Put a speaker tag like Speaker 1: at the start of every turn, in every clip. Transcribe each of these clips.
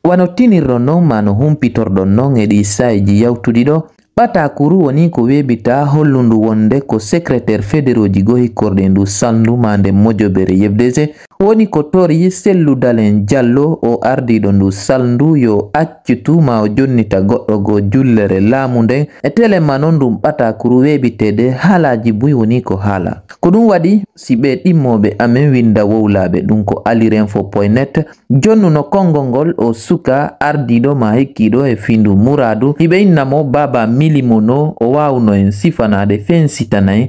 Speaker 1: wano tinirɗo non ma no humpitorɗon non e ɗi sayji yawtuɗi ɗo ɓatakuru woni ko weɓita hollundu wonde ko secrétaire fédéraux ji go hikkorɗe ndu sandu ma nde Mojobere YFDC woni ko tori Cellou Dalein Diallo o ardiɗo ndu salndu yo accitu ma o jonnita goɗɗo go jullere laamu nden e telema non ɗum ɓatakuru weɓitede haalaji buy woni ko haala ko ɗum waɗi si ɓe ɗimmoɓe amen winda wowlaɓe ɗum ko alirinfo.net jonnuno konngol ngol o suka ardiɗo ma hekkiɗo e findu Mouradou hiɓe innamo Baba Milimono o wawno en sifanade fen sitanayi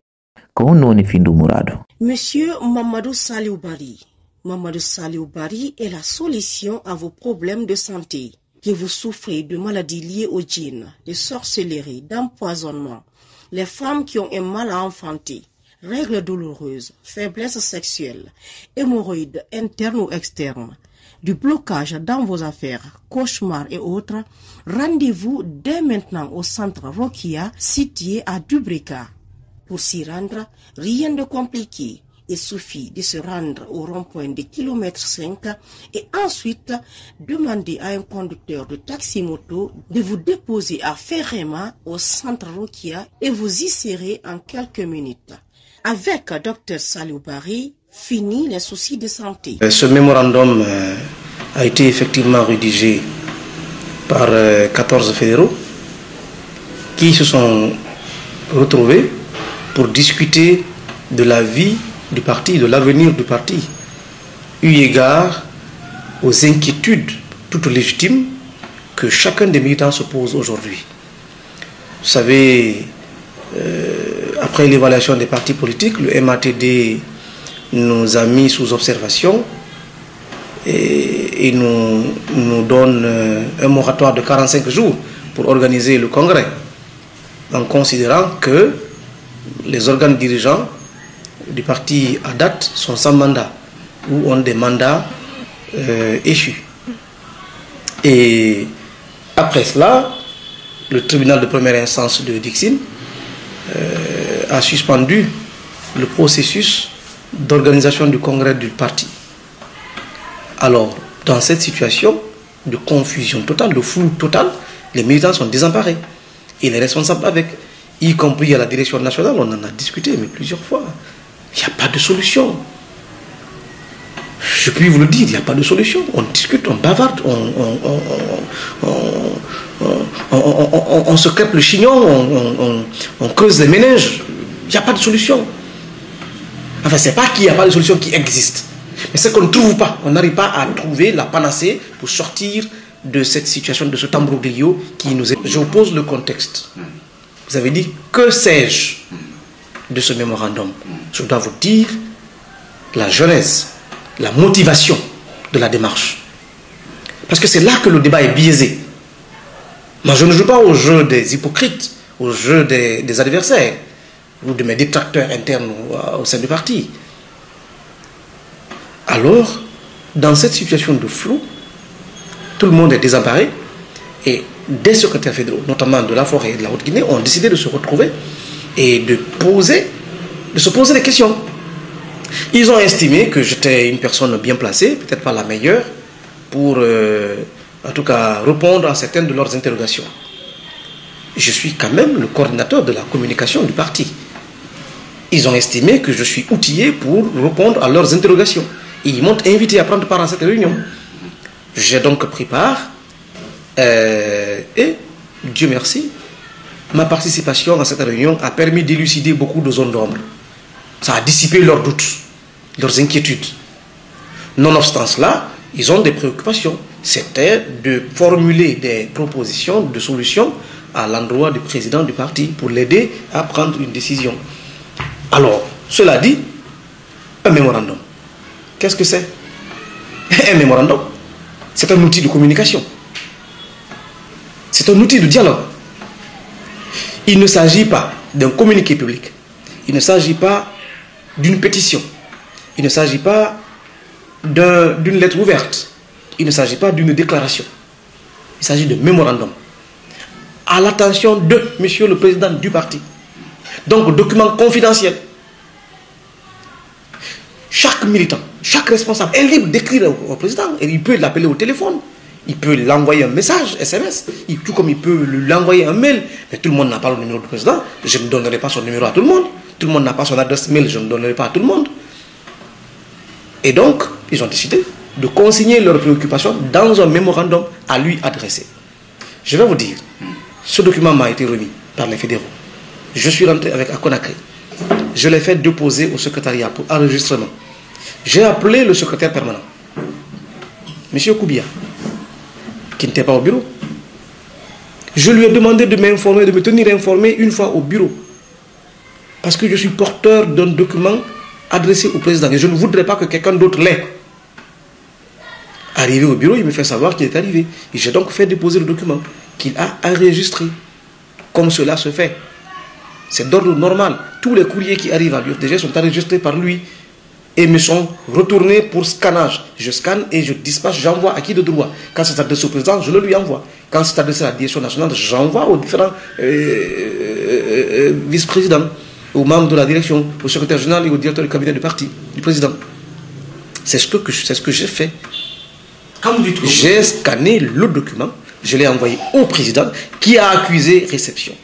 Speaker 1: ko honno woni findu Mouradou.
Speaker 2: Monsieur Mamadou Saliou Bari. Mamadou Saliou Bari est la solution à vos problèmes de santé. Que vous souffrez de maladies liées aux djinns, de sorcellerie, d'empoisonnement, les femmes qui ont un mal à enfanter, règles douloureuses, faiblesse sexuelle, hémorroïdes internes ou externes, du blocage dans vos affaires, cauchemars et autres, rendez-vous dès maintenant au centre Rokia situé à Dubrika. Pour s'y rendre, rien de compliqué. Il suffit de se rendre au rond-point de kilomètre 5 et ensuite demander à un conducteur de taxi-moto de vous déposer à Ferrema au centre Rokia et vous y serez en quelques minutes. Avec Dr Saliou Bari, fini les soucis de santé.
Speaker 3: Ce mémorandum a été effectivement rédigé par 14 fédéraux qui se sont retrouvés pour discuter de la vie du parti, de l'avenir du parti, eu égard aux inquiétudes toutes légitimes que chacun des militants se pose aujourd'hui. Vous savez, après l'évaluation des partis politiques, le MATD nous a mis sous observation et nous donne un moratoire de 45 jours pour organiser le congrès, en considérant que les organes dirigeants du parti à date sont sans mandat ou ont des mandats échus. Et après cela, le tribunal de première instance de Dixine a suspendu le processus d'organisation du congrès du parti. Alors, dans cette situation de confusion totale, de flou total, les militants sont désemparés. Et les responsables avec, y compris à la direction nationale, on en a discuté mais plusieurs fois. Il n'y a pas de solution. Je puis vous le dire, il n'y a pas de solution. On discute, on bavarde, on se crêpe le chignon, on creuse les méninges. Il n'y a pas de solution. Enfin, c'est pas qu'il n'y a pas de solution qui existe. Mais c'est qu'on ne trouve pas. On n'arrive pas à trouver la panacée pour sortir de cette situation, de ce tambroglio qui nous est... Je vous pose le contexte. Vous avez dit, que sais-je de ce mémorandum? Je dois vous dire la genèse, la motivation de la démarche. Parce que c'est là que le débat est biaisé. Moi, je ne joue pas au jeu des hypocrites, au jeu des adversaires, ou de mes détracteurs internes au sein du parti. Alors, dans cette situation de flou, tout le monde est désemparé et des secrétaires fédéraux, notamment de la Forêt et de la Haute-Guinée, ont décidé de se retrouver et de se poser des questions. Ils ont estimé que j'étais une personne bien placée, peut-être pas la meilleure, pour en tout cas répondre à certaines de leurs interrogations. Je suis quand même le coordinateur de la communication du parti. Ils ont estimé que je suis outillé pour répondre à leurs interrogations. Ils m'ont invité à prendre part à cette réunion. J'ai donc pris part et, Dieu merci, ma participation à cette réunion a permis d'élucider beaucoup de zones d'ombre. Ça a dissipé leurs doutes, leurs inquiétudes. Nonobstant cela, ils ont des préoccupations. C'était de formuler des propositions de solutions à l'endroit du président du parti pour l'aider à prendre une décision. Alors, cela dit, un mémorandum. Qu'est-ce que c'est? Un mémorandum, c'est un outil de communication. C'est un outil de dialogue. Il ne s'agit pas d'un communiqué public. Il ne s'agit pas d'une pétition. Il ne s'agit pas d'une lettre ouverte. Il ne s'agit pas d'une déclaration. Il s'agit de mémorandum. À l'attention de monsieur le président du parti. Donc, document confidentiel. Chaque militant, chaque responsable est libre d'écrire au président. Et il peut l'appeler au téléphone. Il peut l'envoyer un message, SMS, tout comme il peut l'envoyer un mail. Mais tout le monde n'a pas le numéro du président. Je ne donnerai pas son numéro à tout le monde. Tout le monde n'a pas son adresse mail, je ne donnerai pas à tout le monde. Et donc, ils ont décidé de consigner leurs préoccupations dans un mémorandum à lui adressé. Je vais vous dire, ce document m'a été remis par les fédéraux. Je suis rentré avec à Conakry. Je l'ai fait déposer au secrétariat pour enregistrement. J'ai appelé le secrétaire permanent, M. Koubia, qui n'était pas au bureau. Je lui ai demandé de m'informer, de me tenir informé une fois au bureau. Parce que je suis porteur d'un document adressé au président. Et je ne voudrais pas que quelqu'un d'autre l'ait. Arrivé au bureau, il me fait savoir qu'il est arrivé. Et j'ai donc fait déposer le document qu'il a enregistré. Comme cela se fait. C'est d'ordre normal. Tous les courriers qui arrivent à l'UFDG sont enregistrés par lui et me sont retournés pour scannage. Je scanne et je dispatche, j'envoie à qui de droit. Quand c'est adressé au président, je le lui envoie. Quand c'est adressé à la direction nationale, j'envoie aux différents vice-présidents, aux membres de la direction, au secrétaire général et au directeur du cabinet du parti, du président. C'est ce que j'ai fait. J'ai scanné le document, je l'ai envoyé au président qui a accusé réception.